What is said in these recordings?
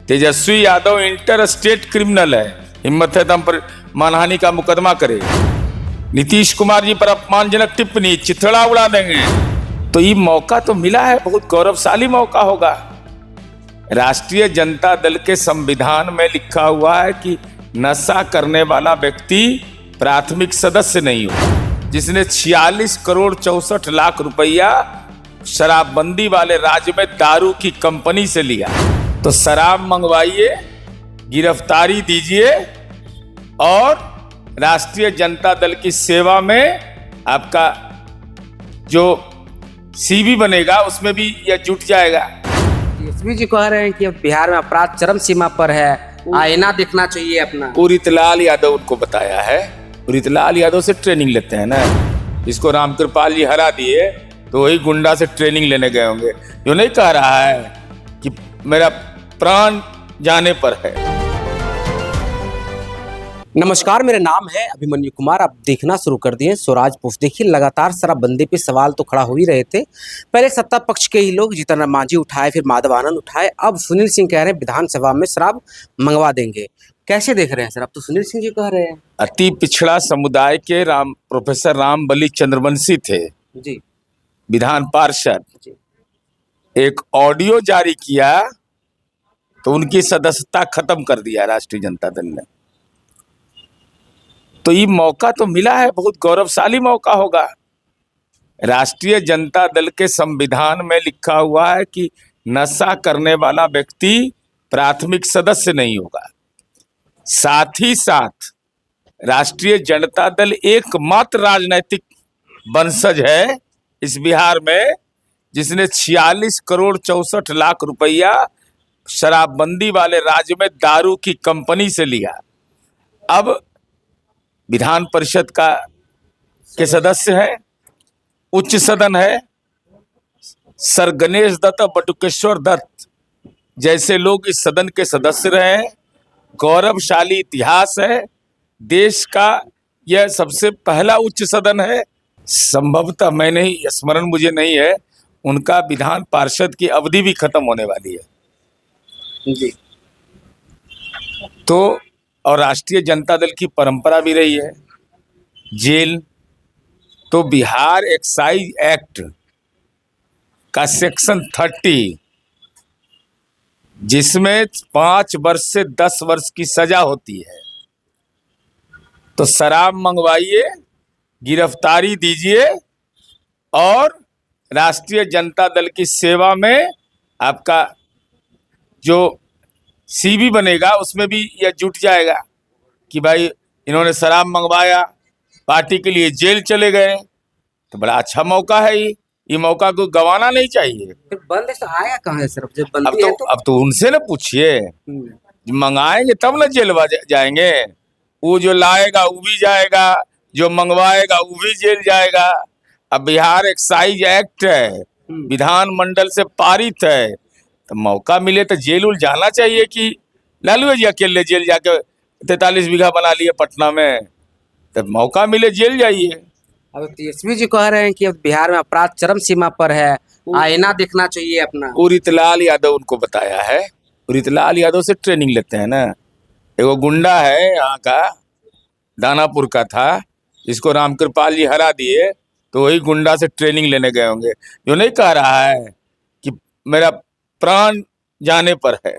Tejashwi Yadav inter state criminal है। हिम्मत है तो हम पर मानहानि का मुकदमा करे। नीतीश कुमार जी पर अपमानजनक टिप्पणी, चिथड़ा उड़ा देंगे। तो ये मौका तो मिला है, बहुत गौरवशाली मौका होगा। राष्ट्रीय जनता दल के संविधान में लिखा हुआ है कि नशा करने वाला व्यक्ति प्राथमिक सदस्य नहीं होगा। जिसने 46 करोड़ 64 लाख रुपया शराबबंदी वाले राज्य में दारू की कंपनी से लिया, तो शराब मंगवाइए, गिरफ्तारी दीजिए और राष्ट्रीय जनता दल की सेवा में आपका जो सीवी बनेगा उसमें भी यह जुट जाएगा। तेजस्वी जी कह रहे हैं कि अब बिहार में अपराध चरम सीमा पर है, आईना देखना चाहिए अपना। उदितलाल यादव उनको बताया है। उदितलाल यादव से ट्रेनिंग लेते हैं ना। इसको रामकृपाल जी हरा दिए तो वही गुंडा से ट्रेनिंग लेने गए होंगे। जो नहीं कह रहा है कि मेरा प्राण जाने पर है। नमस्कार, मेरा नाम है अभिमन्यु कुमार। आप देखना शुरू कर दिए स्वराज पोस्ट। देखिए, लगातार शराबबंदी पे सवाल तो खड़ा हो ही रहे थे। पहले सत्ता पक्ष के ही लोग जीतन राम मांझी उठाए, फिर माधव आनंद उठाए, अब सुनील सिंह कह रहे हैं विधानसभा में शराब मंगवा देंगे। कैसे देख रहे हैं सर? अब तो सुनील सिंह जी कह रहे हैं। अति पिछड़ा समुदाय के प्रोफेसर रामबली चंद्रवंशी थे जी, विधान पार्षद, जी। एक ऑडियो जारी किया तो उनकी सदस्यता खत्म कर दिया राष्ट्रीय जनता दल ने। तो ये मौका तो मिला है, बहुत गौरवशाली मौका होगा। राष्ट्रीय जनता दल के संविधान में लिखा हुआ है कि नशा करने वाला व्यक्ति प्राथमिक सदस्य नहीं होगा। साथ ही साथ राष्ट्रीय जनता दल एकमात्र राजनीतिक वंशज है इस बिहार में जिसने 46 करोड़ 64 लाख रुपया शराबबंदी वाले राज्य में दारू की कंपनी से लिया। अब विधान परिषद के सदस्य है, उच्च सदन है। सर गणेश दत्त, बटुकेश्वर दत्त जैसे लोग इस सदन के सदस्य रहे। गौरवशाली इतिहास है देश का। यह सबसे पहला उच्च सदन है। संभवतः मैंने ही स्मरण मुझे नहीं है, उनका विधान पार्षद की अवधि भी खत्म होने वाली है जी। तो और राष्ट्रीय जनता दल की परंपरा भी रही है जेल। तो बिहार एक्साइज एक्ट का सेक्शन 30 जिसमें 5 वर्ष से 10 वर्ष की सजा होती है, तो शराब मंगवाइए, गिरफ्तारी दीजिए और राष्ट्रीय जनता दल की सेवा में आपका जो सीवी बनेगा उसमें भी यह जुट जाएगा कि भाई इन्होंने शराब मंगवाया, पार्टी के लिए जेल चले गए। तो बड़ा अच्छा मौका है ये मौका को गंवाना नहीं चाहिए। फिर बंद तो आया कहाँ है सर? जब बंदी है तो अब तो उनसे ना पूछिए, मंगाएंगे तब ना जेल जाएंगे। वो जो लाएगा वो भी जाएगा, जो मंगवाएगा वो भी जेल जाएगा। अब बिहार एक्साइज एक्ट है, विधानमंडल से पारित है, तो मौका मिले तो जेल उल जाना चाहिए। कि लालू जी अकेले जेल जाके 43 बीघा बना लिए पटना में, तो मौका मिले जेल जाइए। अब तेजस्वी जी कह रहे हैं कि अब बिहार में अपराध चरम सीमा पर है, आईना देखना चाहिए अपना। उदितलाल यादव उनको बताया है। उदितलाल यादव से ट्रेनिंग लेते हैं ना। एगो गुंडा है यहाँ का, दानापुर का था, इसको रामकृपाल जी हरा दिए तो वही गुंडा से ट्रेनिंग लेने गए होंगे। जो नहीं कह रहा है कि मेरा प्राण जाने पर है,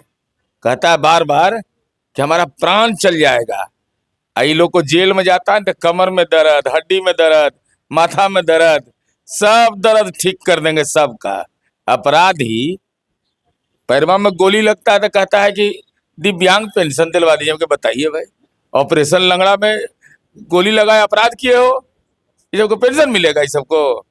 कहता है बार बार कि हमारा प्राण चल जाएगा। आई लोग को जेल में जाता है तो कमर में दर्द, हड्डी में दर्द, माथा में दर्द, सब दर्द ठीक कर देंगे सबका। अपराधी पैरवा में गोली लगता है तो कहता है कि दिव्यांग पेंशन दिलवा दीजिए। हमको बताइए भाई, ऑपरेशन लंगड़ा में गोली लगाए अपराध किए हो, ये सबको पेंशन मिलेगा? इस सबको।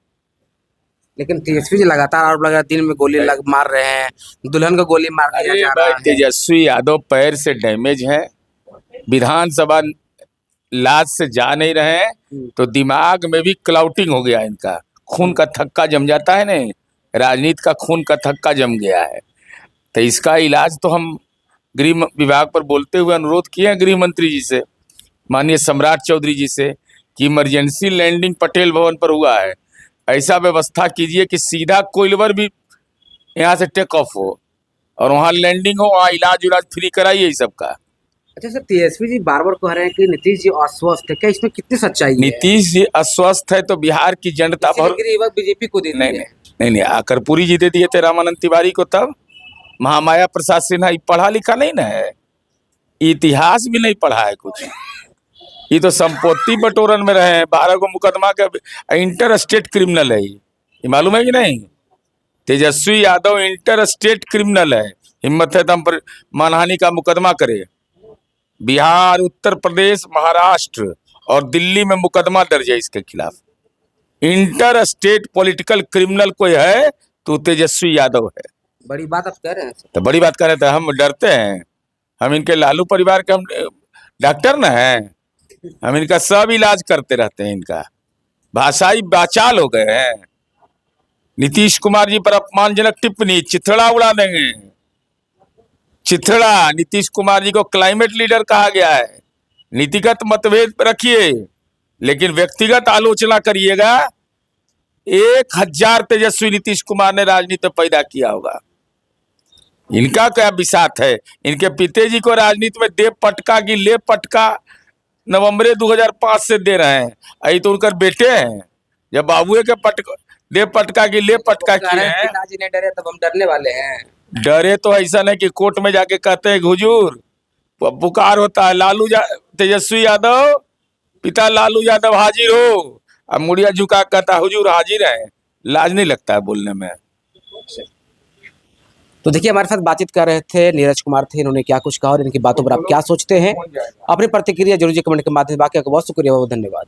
लेकिन तेजस्वी जी लगातार आरोप लगा, दिन में गोली मार रहे हैं, दुल्हन को गोली मार दिया जा रहा है। तेजस्वी यादव पैर से डैमेज है, विधानसभा लाज से जा नहीं रहे हैं, तो दिमाग में भी क्लाउटिंग हो गया इनका। खून का थक्का जम जाता है ना, राजनीति का खून का थक्का जम गया है। तो इसका इलाज तो हम गृह विभाग पर बोलते हुए अनुरोध किए हैं गृह मंत्री जी से, माननीय सम्राट चौधरी जी से, कि इमरजेंसी लैंडिंग पटेल भवन पर हुआ है, ऐसा व्यवस्था कीजिए कि सीधा कोइलवर भी यहाँ से टेक ऑफ हो और वहाँ लैंडिंग हो, वहाँ इलाज उलाज फ्री कराइए इस सब का। अच्छा सर, तेजस्वी जी बार बार कह रहे हैं कि नीतीश जी अस्वस्थ है, क्या इसमें कितनी सच्चाई है? नीतीश जी अस्वस्थ है तो बिहार की जनता भर बीजेपी को दे नहीं नहीं नहीं नहीं आकर पूरी जी दे दिए थे रामानंद तिवारी को, तब महामाया प्रसाद सिन्हा पढ़ा लिखा नहीं ना है, इतिहास भी नहीं पढ़ा है कुछ, ये तो संपत्ति बटोरन में रहे हैं। 12 को मुकदमा का इंटर स्टेट क्रिमिनल है ये मालूम है कि नहीं? Tejashwi Yadav inter state criminal है, हिम्मत है तो हम पर मानहानि का मुकदमा करे। बिहार, उत्तर प्रदेश, महाराष्ट्र और दिल्ली में मुकदमा दर्ज है इसके खिलाफ। इंटर स्टेट पॉलिटिकल क्रिमिनल कोई है तो तेजस्वी यादव है। बड़ी बात आप कह रहे हैं सर। तो बड़ी बात कर रहे थे, हम डरते हैं? हम इनके लालू परिवार के हम डॉक्टर न हैं, हम इनका सब इलाज करते रहते हैं। इनका भाषाई बाचाल हो गए हैं। नीतीश कुमार जी पर अपमानजनक टिप्पणी, चिथड़ा उड़ा देंगे, चिथड़ा। नीतीश कुमार जी को क्लाइमेट लीडर कहा गया है। नीतिगत मतभेद रखिए लेकिन व्यक्तिगत आलोचना करिएगा। 1000 तेजस्वी नीतीश कुमार ने राजनीति में पैदा किया होगा। इनका क्या बिसात है? इनके पिताजी को राजनीति में दे पटका की ले पटका नवंबर 2005 से दे रहे हैं। अभी तो उनकर बेटे हैं, जब बाबुए के दे पटका की ले पटका किए हैं। पिताजी ने डरे तब हम डरने वाले हैं। डरे तो ऐसा नहीं कि कोर्ट में जाके कहते हैं हुजूर, पुकार होता है लालू तेजस्वी यादव, पिता लालू यादव हाजिर हो, अब मुड़िया झुका कहता हुजूर हाजिर है। लाज नहीं लगता है बोलने में। तो देखिए, हमारे साथ बातचीत कर रहे थे नीरज कुमार थे, इन्होंने क्या कुछ कहा और इनकी बातों पर आप क्या सोचते हैं, अपनी प्रतिक्रिया जरूर कमेंट के माध्यम से। बाकी आपका बहुत शुक्रिया, बहुत धन्यवाद।